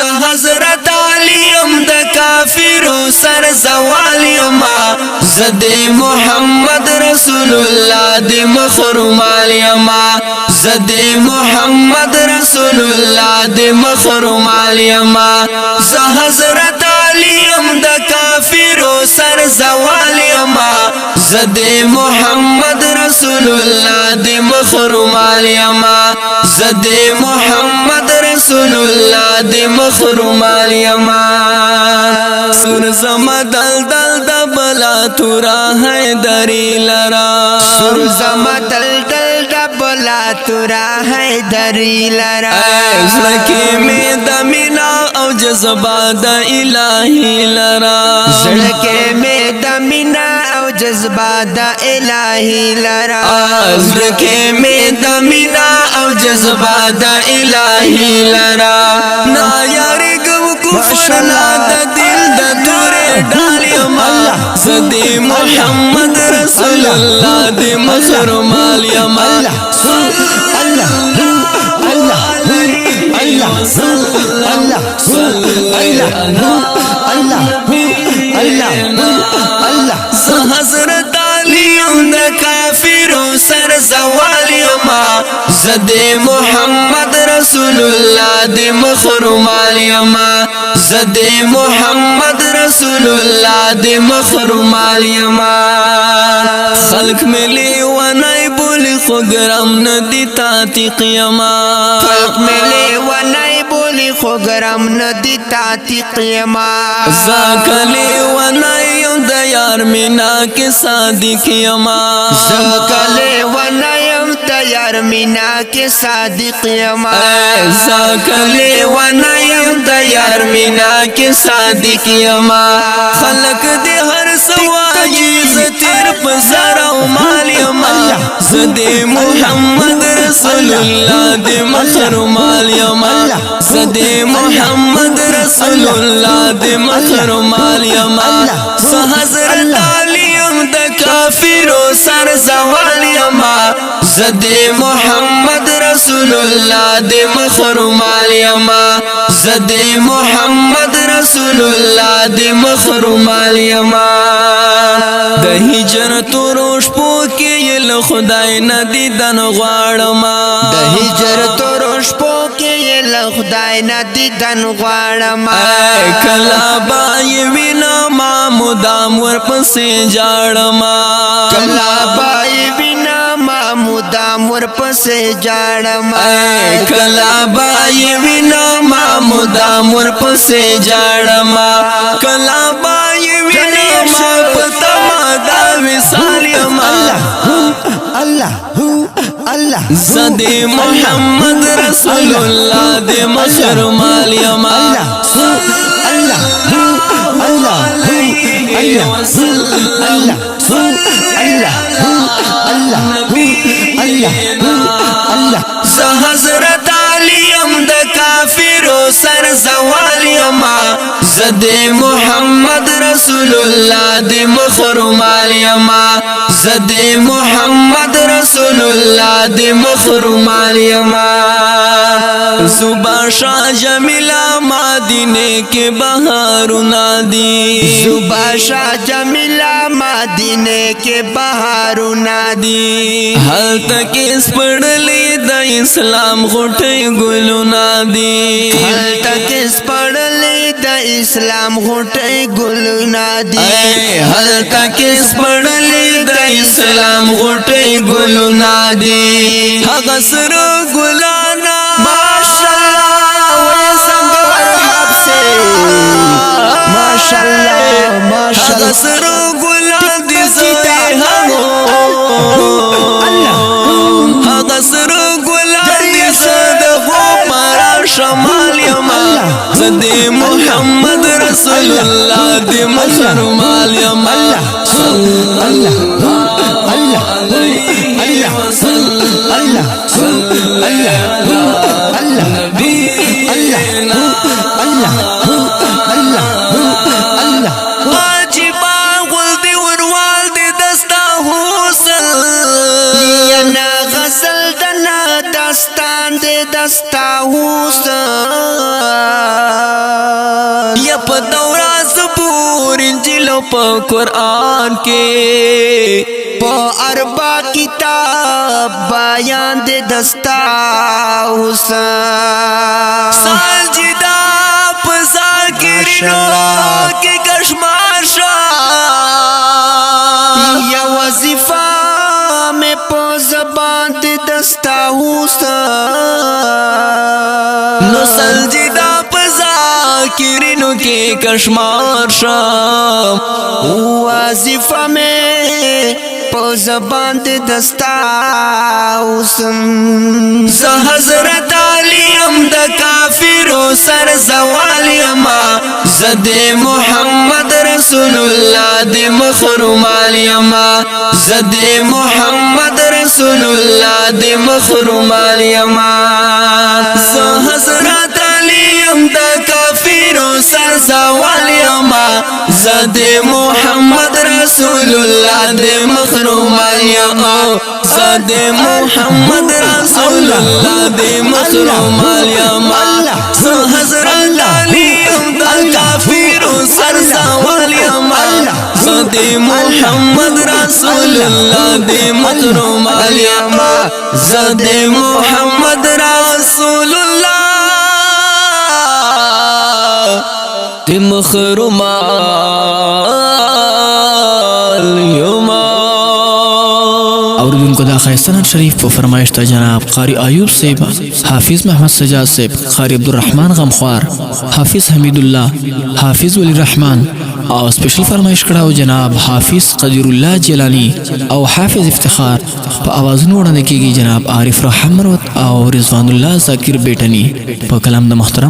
حضرت علیم د کافرو سر زوالیم زد محمد رسول الله د مخرمالیم زد محمد رسول الله د مخرمالیم حضرت علیم د کافرو سر زوالیم زد محمد رسول الله د مخرمالیم زد محمد رسول الله د مخرمالیم سر زما دل دل د بلا تورا حیدری لرا سر زما دل دل د بلا تورا حیدری لرا زړکی می د مینا او جذبه د الہی لرا زړکی می د مینا او جذبه د الہی لرا زړکی می د مینا او جذبه د الہی لرا نا یاری گو کفر نا د دل د تورې ډالیم زد محمد رسول الله د مخرمالیم حضرت علیم د کافرو سر زوالیم زد محمد رسول الله د مخرمالیم زد محمد رسول الله د مخرمالیم خلق ملی ونای بولی خو گرم ندی تاتی قیما خلق ملی ونای بولی خو گرم ندی تاتی قیما زاکلی ونای د یار مینا کے صادق یما زاکلی ونایم د یار مینا کے صادق یما زاکلی ونایم د یار مینا کے صادق یما خلق دی ہر سوائی زتیر پزار و مال یما زد محمد رسول اللہ دی مخرمال یما زد محمد رسول اللہ دی مخرمال یما حضرت علیم د کافرو سر زوالیم زد محمد رسول الله د مخرمالیم زد محمد رسول الله د مخرمالیم د هجرت روش پو کې ل خدای ندی دن غواړم د هجرت روش پو کې ل خدای ندی دن غواړم کلا بای وینا ما مدام ورپسې جاړم کلا بای وینا ما مدام ورپسې جاړم کلا بای وینا ما مدام ورپسې جاړم کلا بای وینا ما پتما دا وصال یم الله زد محمد رسول الله د مخرمال یم حضرت علیم د کافرو سر زوالیم زد محمد رسول الله د مخرمالیم زد محمد رسول الله د مخرمالیم زبا شاہ جمیلہ مدینے کے بہارنا دی زبا شاہ جمیلہ مدینے کے بہارنا دی حال تک اس پڑھلی دا اسلام غٹی گلونا دی حال تک اس پڑھلی دا اسلام غٹی گلونا دی حال تک اس پڑھلی دا اسلام غٹی گلونا دی حق سر گلانا سر گلان دی زدی حق سر گلان دی زد غوپر شمال یما زد محمد رسول اللہ دی مخرمال یما صلی اللہ علیہ وسلم دستان دے دستا حسن په قرآن کې په اربع کتاب بیان دې دستا حسین سجدا په ذاکرینو کې کشمار شا یا وظیفه میں په زبان دې دستا حسین نو سجدا په ذاکرینو کې کشمار شا وظیفه میں په زبان دې دستا حسین ز حضرت علی ام د کافرو سر زوال یما زد محمد رسول الله د مخرومال یما زد محمد رسول الله د مخرومال یما ز حضرت علی ام د کافرو سر زوال یما زد محمد رسول الله د مخرومال یما زد محمد رسول الله د مخرومال یما ز حضرت علی ام د کافرو سر زوال یما زد محمد رسول الله د مخرومال یما زد محمد رسول الله د مخرومال یما اوردونکو دا خیستان شریف په فرمایش ته جناب قاری ایوب صاحب، حافظ محمد سجاد صاحب، قاری عبدالرحمن غمخوار، حافظ حمید الله، حافظ ولی الرحمن او سپیشل فرمایش کړه جناب حافظ قدیر الله جیلانی او حافظ افتخار. په اوازونو وړاندې کیږي جناب عارف رحمت او رضوان الله ذاکر بیٹنی په کلام د محترم